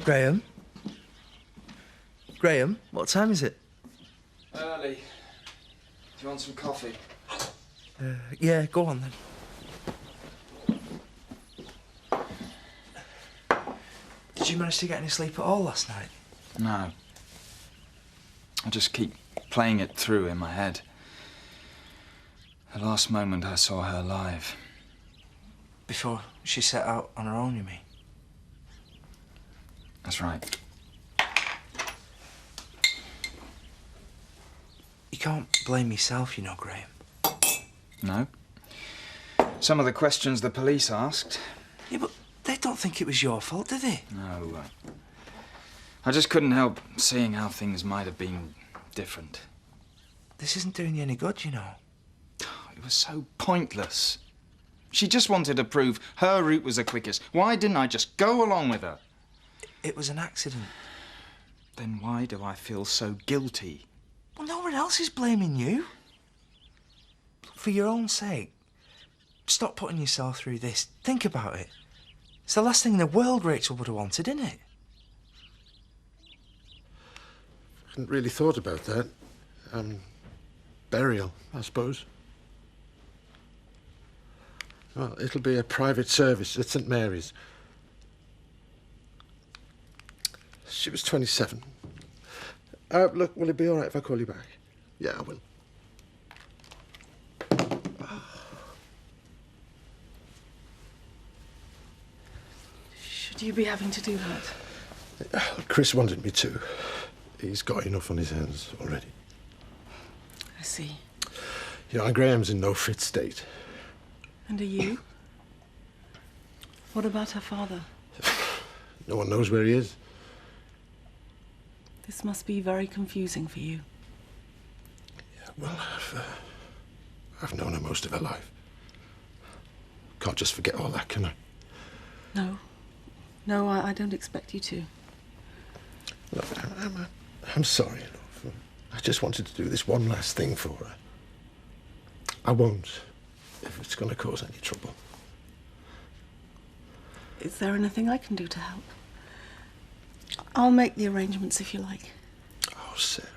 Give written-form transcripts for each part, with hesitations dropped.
Graham? Graham, what time is it? Early. Do you want some coffee? Yeah, go on then. Did you manage to get any sleep at all last night? No. I just keep playing it through in my head. The last moment I saw her live. Before she set out on her own, you mean? That's right. You can't blame yourself, you know, Graham. No. Some of the questions the police asked. Yeah, but they don't think it was your fault, do they? No. I just couldn't help seeing how things might have been different. This isn't doing you any good, you know. It was so pointless. She just wanted to prove her route was the quickest. Why didn't I just go along with her? It was an accident. Then why do I feel so guilty? Well, no one else is blaming you. For your own sake, stop putting yourself through this. Think about it. It's the last thing in the world Rachel would have wanted, isn't it? I hadn't really thought about that. Burial, I suppose. Well, it'll be a private service at St Mary's. She was 27. Look, will it be all right if I call you back? Yeah, I will. Should you be having to do that? Chris wanted me to. He's got enough on his hands already. I see. You know, Graham's in no fit state. And are you? What about her father? No one knows where he is. This must be very confusing for you. Yeah, well, I've known her most of her life. Can't just forget all that, can I? No. No, I don't expect you to. Look, I'm sorry, love. I just wanted to do this one last thing for her. I won't, if it's going to cause any trouble. Is there anything I can do to help? I'll make the arrangements if you like. Oh, Sarah.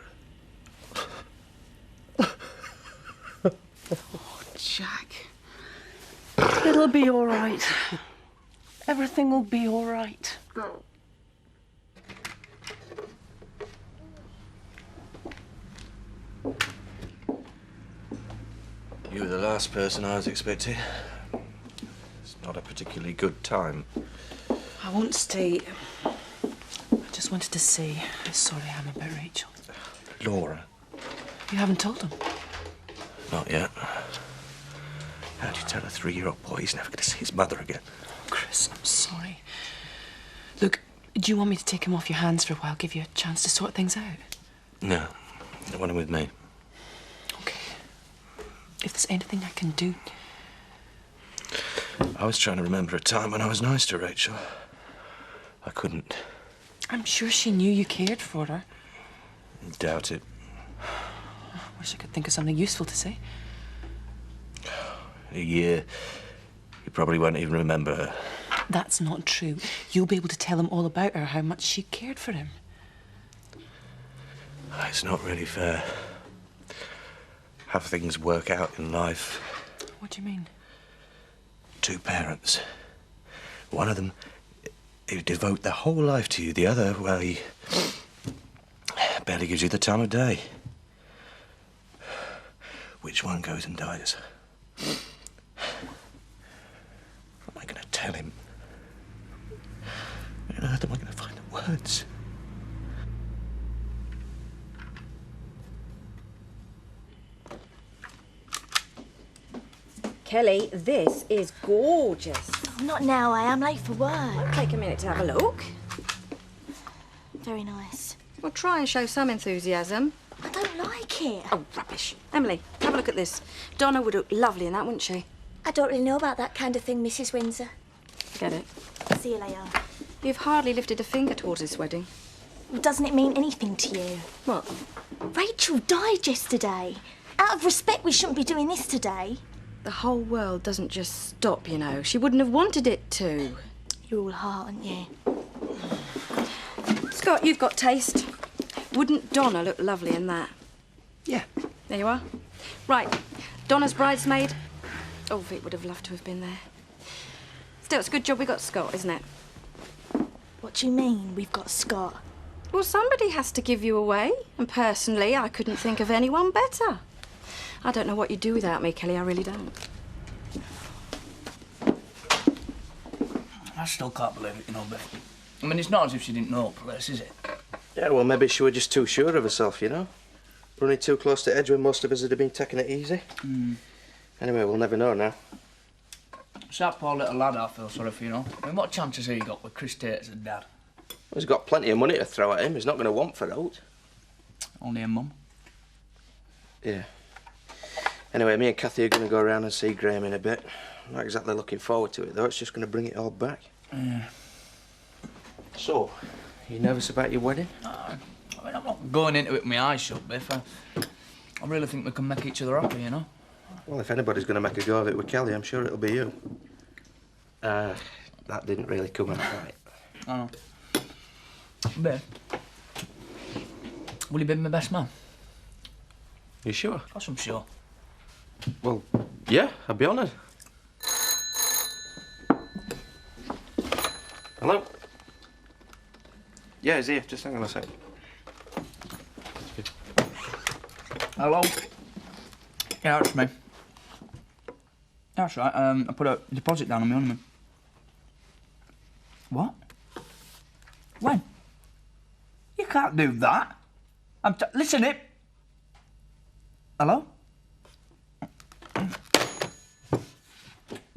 Oh, Jack. It'll be all right. Everything will be all right. You were the last person I was expecting. It's not a particularly good time. I won't stay. I just wanted to say how sorry I am about Rachel. Laura? You haven't told him? Not yet. How'd you tell a 3-year-old boy he's never going to see his mother again? Chris, I'm sorry. Look, do you want me to take him off your hands for a while, give you a chance to sort things out? No. I want him with me. Okay. If there's anything I can do... I was trying to remember a time when I was nice to Rachel. I couldn't. I'm sure she knew you cared for her. Doubt it. I wish I could think of something useful to say. In a year, you probably won't even remember her. That's not true. You'll be able to tell him all about her, how much she cared for him. It's not really fair. How things work out in life. What do you mean? 2 parents. One of them, he would devote their whole life to you. The other, well, he barely gives you the time of day. Which one goes and dies? What am I going to tell him? Where on earth am I going to find the words? Kelly, this is gorgeous. Not now, I am late for work. Take a minute to have a look. Very nice. Well, try and show some enthusiasm. I don't like it. Oh, rubbish. Emily, have a look at this. Donna would look lovely in that, wouldn't she? I don't really know about that kind of thing, Mrs. Windsor. Forget it. See you later. You've hardly lifted a finger towards this wedding. Well, doesn't it mean anything to you? What? Rachel died yesterday. Out of respect, we shouldn't be doing this today. The whole world doesn't just stop, you know. She wouldn't have wanted it to. You're all heart, aren't you? Scott, you've got taste. Wouldn't Donna look lovely in that? Yeah. There you are. Right, Donna's bridesmaid. Oh, Vic would have loved to have been there. Still, it's a good job we got Scott, isn't it? What do you mean, we've got Scott? Well, somebody has to give you away. And personally, I couldn't think of anyone better. I don't know what you'd do without me, Kelly. I really don't. I still can't believe it, you know, Beth. I mean, it's not as if she didn't know the place, is it? Yeah, well, maybe she was just too sure of herself, you know? Running too close to edge when most of us would have been taking it easy. Anyway, we'll never know now. It's that poor little lad I feel sorry for, you know. I mean, what chances have you got with Chris Tate as a dad? Well, he's got plenty of money to throw at him. He's not going to want for out. Only a mum. Yeah. Anyway, me and Kathy are going to go around and see Graham in a bit. I'm not exactly looking forward to it, though. It's just going to bring it all back. Yeah. So, are you nervous about your wedding? I mean, I'm not going into it with my eyes shut, Biff. I really think we can make each other happy, you know? Well, if anybody's going to make a go of it with Kelly, I'm sure it'll be you. That didn't really come out right. I know. Biff, will you be my best man? You sure? Of course I'm sure. Well, yeah, I'd be honoured. Hello? Yeah, he's here. Just hang on a sec. Hello? Yeah, that's me. That's right. I put a deposit down on my honeymoon. What? When? You can't do that. Listen, it. Hello?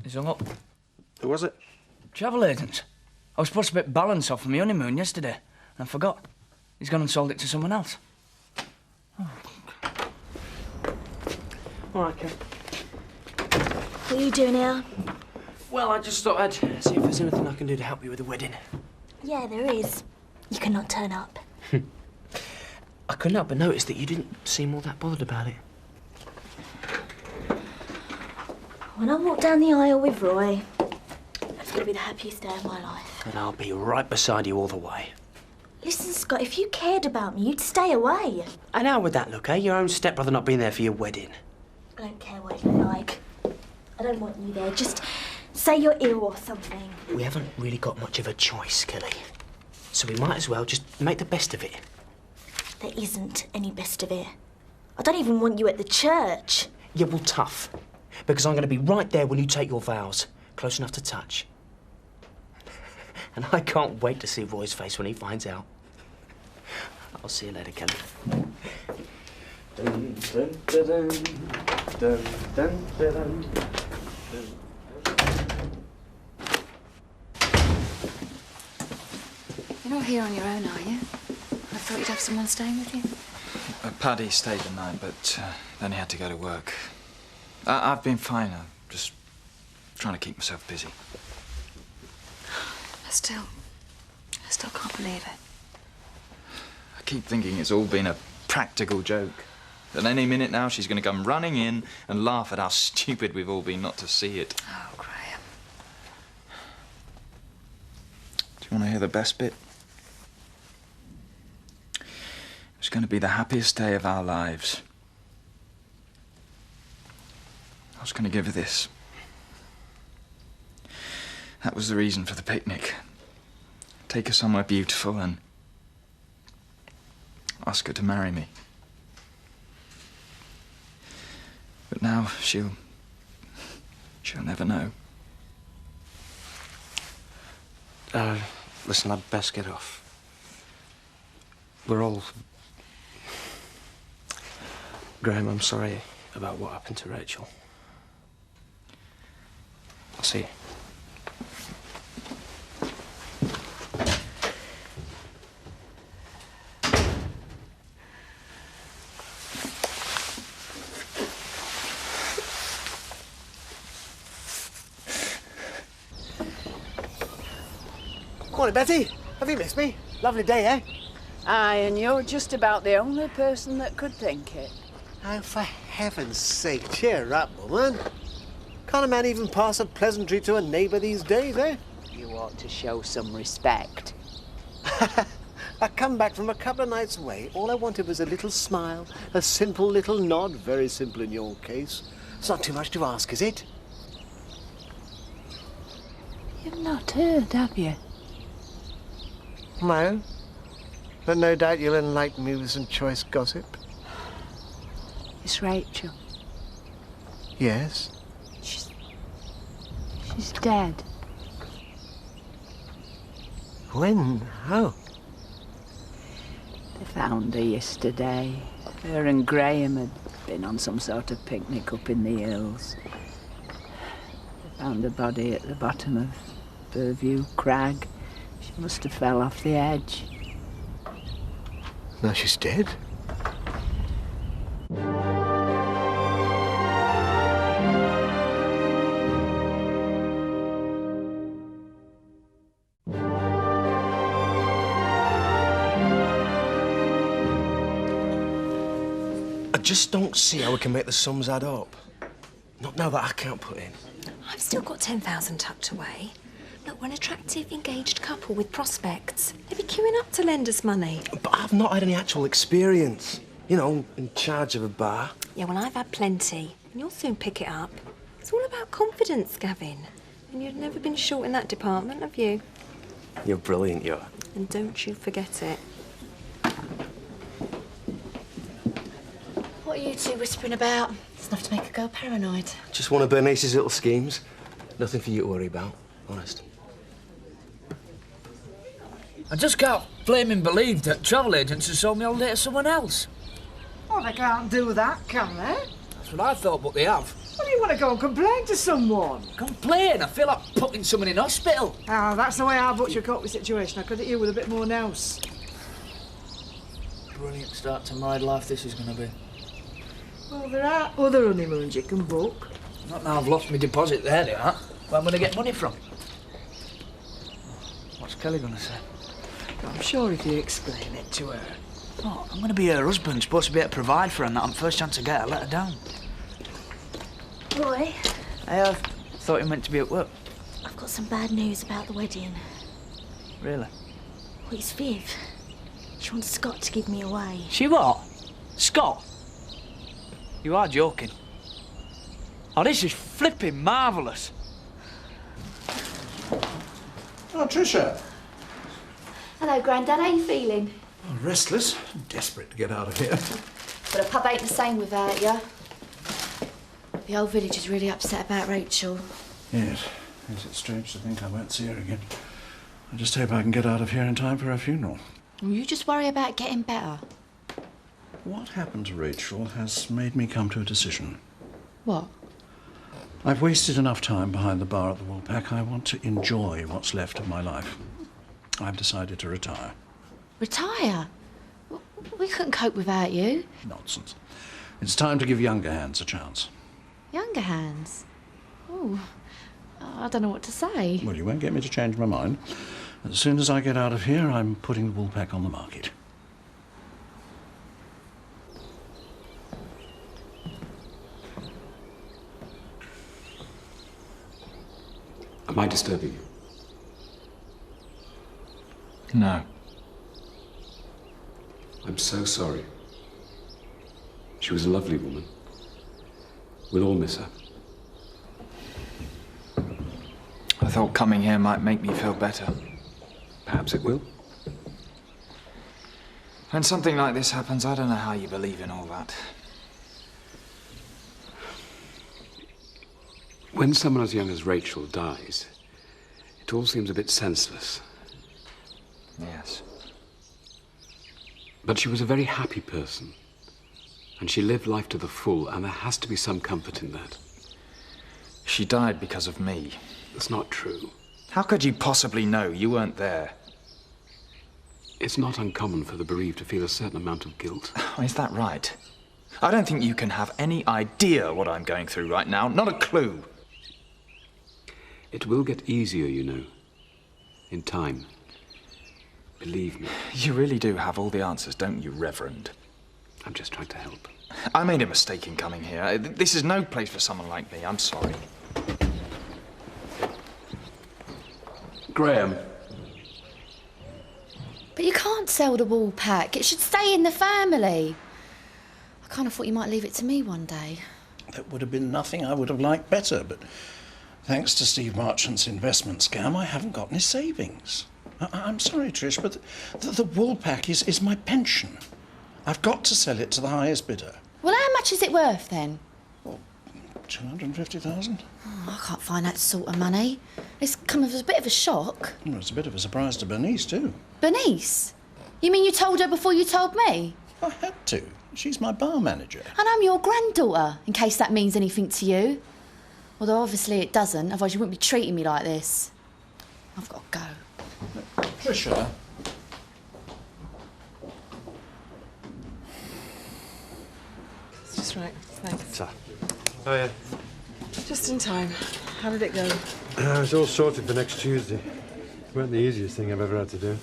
He's hung up. Who was it? Travel agents. I was supposed to get balance off my honeymoon yesterday, and I forgot. He's gone and sold it to someone else. All right, Kev. What are you doing here? Well, I just thought I'd see if there's anything I can do to help you with the wedding. Yeah, there is. You cannot turn up. I couldn't help but notice that you didn't seem all that bothered about it. When I walk down the aisle with Roy, it's going to be the happiest day of my life. And I'll be right beside you all the way. Listen, Scott, if you cared about me, you'd stay away. And how would that look, eh? Your own stepbrother not being there for your wedding. I don't care what you like. I don't want you there. Just say you're ill or something. We haven't really got much of a choice, Kelly. So we might as well just make the best of it. There isn't any best of it. I don't even want you at the church. Yeah, well, tough. Because I'm going to be right there when you take your vows. Close enough to touch. And I can't wait to see Roy's face when he finds out. I'll see you later, Kelly. Dun, dun, dun, dun, dun, dun, dun. You're not here on your own, are you? I thought you'd have someone staying with you. Paddy stayed the night, but then he had to go to work. I've been fine. I'm just trying to keep myself busy. I still can't believe it. I keep thinking it's all been a practical joke. That any minute now she's going to come running in and laugh at how stupid we've all been not to see it. Oh, Graham. Do you want to hear the best bit? It was going to be the happiest day of our lives. I was going to give her this. That was the reason for the picnic. Take her somewhere beautiful and ask her to marry me. But now she'll never know. Listen, I'd best get off. We're all... Graham, I'm sorry about what happened to Rachel. I'll see you. Morning, Betty. Have you missed me? Lovely day, eh? Aye, and you're just about the only person that could think it. Oh, for heaven's sake, cheer up, woman. Can't a man even pass a pleasantry to a neighbour these days, eh? You ought to show some respect. I come back from a couple of nights away. All I wanted was a little smile, a simple little nod. Very simple in your case. It's not too much to ask, is it? You've not heard, have you? No. But no doubt you'll enlighten me with some choice gossip. It's Rachel. Yes? She's dead. When? How? They found her yesterday. Her and Graham had been on some sort of picnic up in the hills. They found her body at the bottom of Burview Crag. She must have fell off the edge. Now she's dead? I just don't see how we can make the sums add up. Not now that I can't put in. I've still got 10,000 tucked away. Look, we're an attractive, engaged couple with prospects. They'd be queuing up to lend us money. But I've not had any actual experience. You know, in charge of a bar. Yeah, well, I've had plenty. And you'll soon pick it up. It's all about confidence, Gavin. And you've never been short in that department, have you? You're brilliant, you are. And don't you forget it. What are you two whispering about? It's enough to make a girl paranoid. Just one of Bernice's little schemes. Nothing for you to worry about, honest. I just can't flaming believe that travel agents have sold me holiday to someone else. Well, they can't do that, can they? That's what I thought, but they have. Well, you want to go and complain to someone? Complain? I feel like putting someone in hospital. Ah, that's the way our butcher coped with the situation. I credit you with a bit more nous. Brilliant start to married life this is going to be. Well, there are other honeymoons you can book. Not now I've lost my deposit there, they are. Where am I going to get money from? What's Kelly going to say? I'm sure if you explain it to her. Oh, I'm going to be her husband, supposed to be able to provide for her, and that I'm first chance to get her, let her down. Roy, I thought you meant to be at work. I've got some bad news about the wedding. Really? Well, it's Viv. She wants Scott to give me away. She what? Scott? You are joking. Oh, this is flipping marvellous. Oh, Tricia. Hello, Grandad. How you feeling? Oh, restless. Desperate to get out of here. But a pub ain't the same without you. The whole village is really upset about Rachel. Yes. Is it strange to think I won't see her again? I just hope I can get out of here in time for her funeral. Well, you just worry about getting better. What happened to Rachel has made me come to a decision. What? I've wasted enough time behind the bar at the Woolpack. I want to enjoy what's left of my life. I've decided to retire. Retire? We couldn't cope without you. Nonsense. It's time to give younger hands a chance. Younger hands? Oh, I don't know what to say. Well, you won't get me to change my mind. As soon as I get out of here, I'm putting the Woolpack on the market. Am I disturbing you? No. I'm so sorry. She was a lovely woman. We'll all miss her. I thought coming here might make me feel better. Perhaps it will. When something like this happens, I don't know how you believe in all that. When someone as young as Rachel dies, it all seems a bit senseless. Yes. But she was a very happy person. And she lived life to the full, and there has to be some comfort in that. She died because of me. That's not true. How could you possibly know? You weren't there. It's not uncommon for the bereaved to feel a certain amount of guilt. Is that right? I don't think you can have any idea what I'm going through right now. Not a clue. It will get easier, you know. In time. Believe me. You really do have all the answers, don't you, Reverend? I'm just trying to help. I made a mistake in coming here. This is no place for someone like me. I'm sorry. Graham. But you can't sell the wool pack. It should stay in the family. I kind of thought you might leave it to me one day. That would have been nothing I would have liked better, but thanks to Steve Marchant's investment scam, I haven't got any savings. I'm sorry, Trish, but the wool pack is my pension. I've got to sell it to the highest bidder. Well, how much is it worth, then? 250,000? Oh, I can't find that sort of money. It's come as a bit of a shock. Well, it's a bit of a surprise to Bernice, too. Bernice? You mean you told her before you told me? I had to. She's my bar manager. And I'm your granddaughter, in case that means anything to you. Although obviously it doesn't, otherwise you wouldn't be treating me like this. I've got to go. Tricia? It's just right, thanks. Sir. Oh, yeah. Just in time. How did it go? It was all sorted for next Tuesday. It weren't the easiest thing I've ever had to do.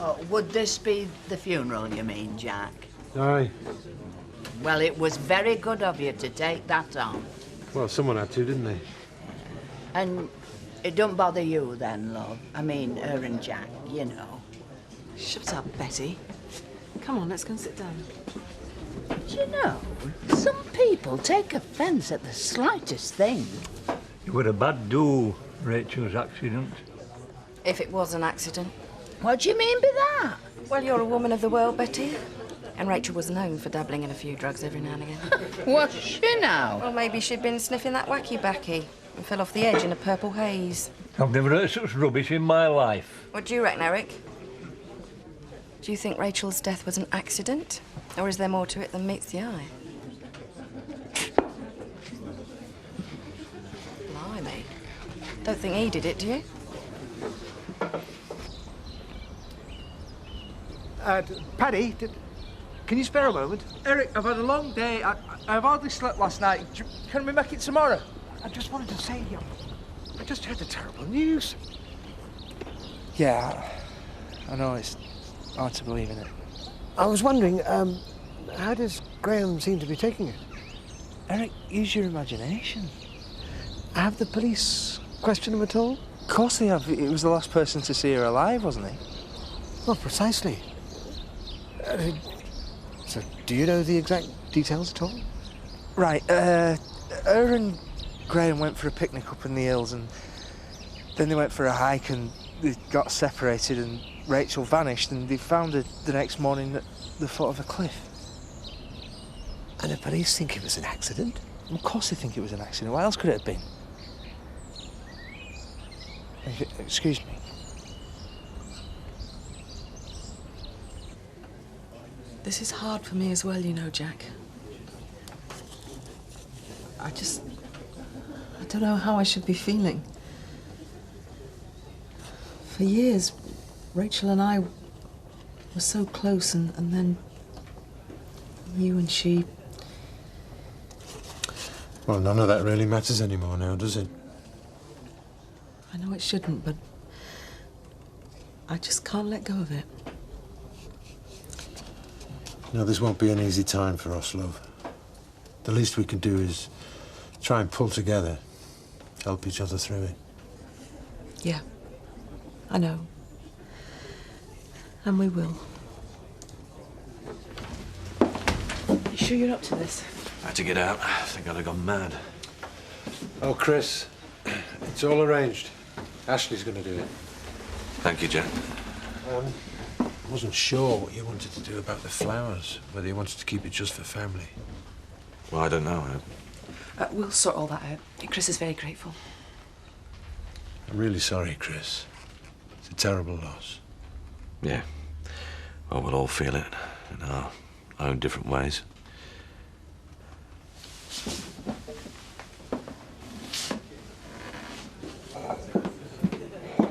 Oh, would this be the funeral, you mean, Jack? Aye. Well, it was very good of you to take that on. Well, someone had to, didn't they? And it don't bother you then, love. I mean, her and Jack, you know. Shut up, Betty. Come on, let's go and sit down. Do you know, some people take offence at the slightest thing. It were a bad do, Rachel's accident. If it was an accident. What do you mean by that? Well, you're a woman of the world, Betty. And Rachel was known for dabbling in a few drugs every now and again. Was she now? Well, maybe she'd been sniffing that wacky-backy and fell off the edge in a purple haze. I've never heard such rubbish in my life. What do you reckon, Eric? Do you think Rachel's death was an accident? Or is there more to it than meets the eye? Blimey. Don't think he did it, do you? Paddy, can you spare a moment? Eric, I've had a long day. I've hardly slept last night. Can we make it tomorrow? I just wanted to say, I just heard the terrible news. Yeah, I know it's hard to believe in it. I was wondering, how does Graham seem to be taking it? Eric, use your imagination. Have the police questioned him at all? Of course they have. He was the last person to see her alive, wasn't he? Well, precisely. So, do you know the exact details at all? Right, her and Graham went for a picnic up in the hills, and then they went for a hike, and they got separated, and Rachel vanished, and they found her the next morning at the foot of a cliff. And the police think it was an accident? Of course they think it was an accident. What else could it have been? Excuse me. This is hard for me as well, you know, Jack. I don't know how I should be feeling. For years, Rachel and I were so close, and then you and she... Well, none of that really matters anymore now, does it? I know it shouldn't, but I just can't let go of it. No, this won't be an easy time for us, love. The least we can do is try and pull together, help each other through it. Yeah, I know. And we will. You sure you're up to this? I had to get out. I think I'd have gone mad. Oh, Chris, it's all arranged. Ashley's going to do it. Thank you, Jack. I wasn't sure what you wanted to do about the flowers, whether you wanted to keep it just for family. Well, I don't know. We'll sort all that out. Chris is very grateful. I'm really sorry, Chris. It's a terrible loss. Yeah. Well, we'll all feel it in our own different ways.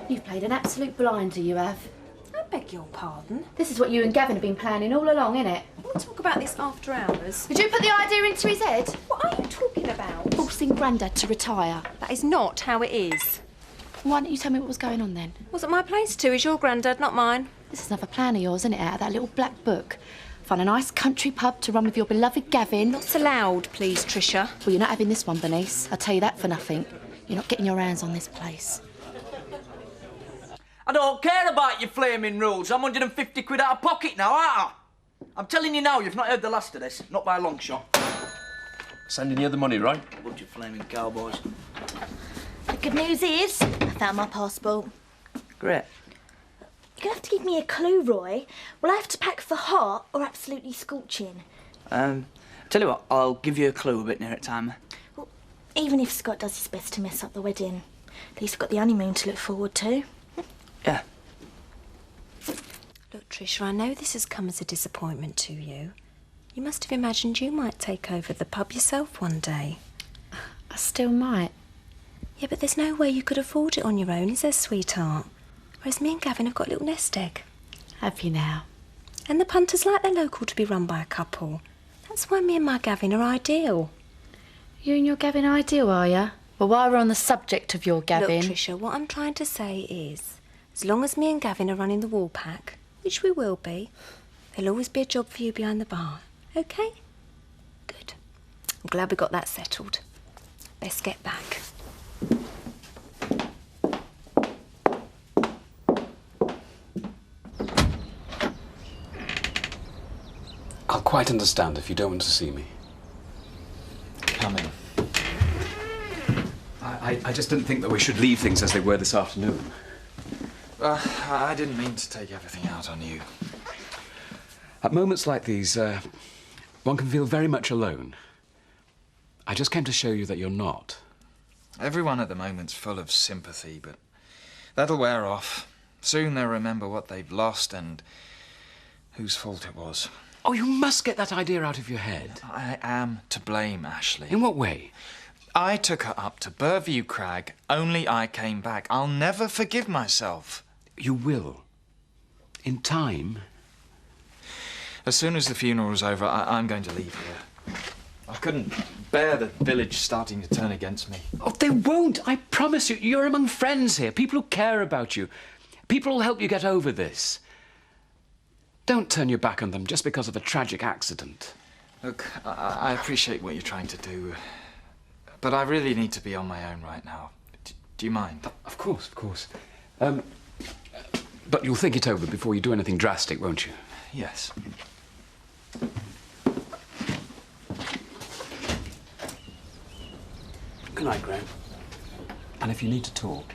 You've played an absolute blinder, you have. I beg your pardon? This is what you and Gavin have been planning all along, innit? We'll talk about this after hours. Did you put the idea into his head? What are you talking about? Forcing Grandad to retire. That is not how it is. Why don't you tell me what was going on then? Wasn't my place to. Is your Grandad, not mine. This is another plan of yours, isn't it, out of that little black book? Find a nice country pub to run with your beloved Gavin. Not allowed, please, Tricia. Well, you're not having this one, Bernice. I'll tell you that for nothing. You're not getting your hands on this place. I don't care about your flaming rules. I'm 150 quid out of pocket now, aren't I? I'm telling you now, you've not heard the last of this. Not by a long shot. Sending you the money, right? Bunch of flaming cowboys. The good news is, I found my passport. Great. You're gonna have to give me a clue, Roy. Will I have to pack for hot or absolutely scorching? Tell you what, I'll give you a clue a bit nearer time. Well, even if Scott does his best to mess up the wedding, at least we've got the honeymoon to look forward to. Yeah. Look, Tricia, I know this has come as a disappointment to you. You must have imagined you might take over the pub yourself one day. I still might. Yeah, but there's no way you could afford it on your own, is there, sweetheart? Whereas me and Gavin have got a little nest egg. Have you now? And the punters like their local to be run by a couple. That's why me and my Gavin are ideal. You and your Gavin are ideal, are you? Well, while we're on the subject of your Gavin... Look, Tricia, what I'm trying to say is, as long as me and Gavin are running the wall pack, which we will be, there'll always be a job for you behind the bar. OK? Good. I'm glad we got that settled. Best get back. I'll quite understand if you don't want to see me. Come in. I just didn't think that we should leave things as they were this afternoon. I didn't mean to take everything out on you. At moments like these, one can feel very much alone. I just came to show you that you're not. Everyone at the moment's full of sympathy, but that'll wear off. Soon they'll remember what they've lost and whose fault it was. Oh, you must get that idea out of your head. I am to blame, Ashley. In what way? I took her up to Burview Crag, only I came back. I'll never forgive myself. You will. In time. As soon as the funeral's over, I'm going to leave here. I couldn't bear the village starting to turn against me. Oh, they won't. I promise you. You're among friends here. People who care about you. People who'll help you get over this. Don't turn your back on them just because of a tragic accident. Look, I appreciate what you're trying to do, but I really need to be on my own right now. Do you mind? Of course, of course. But you'll think it over before you do anything drastic, won't you? Yes. Good night, Graham. And if you need to talk,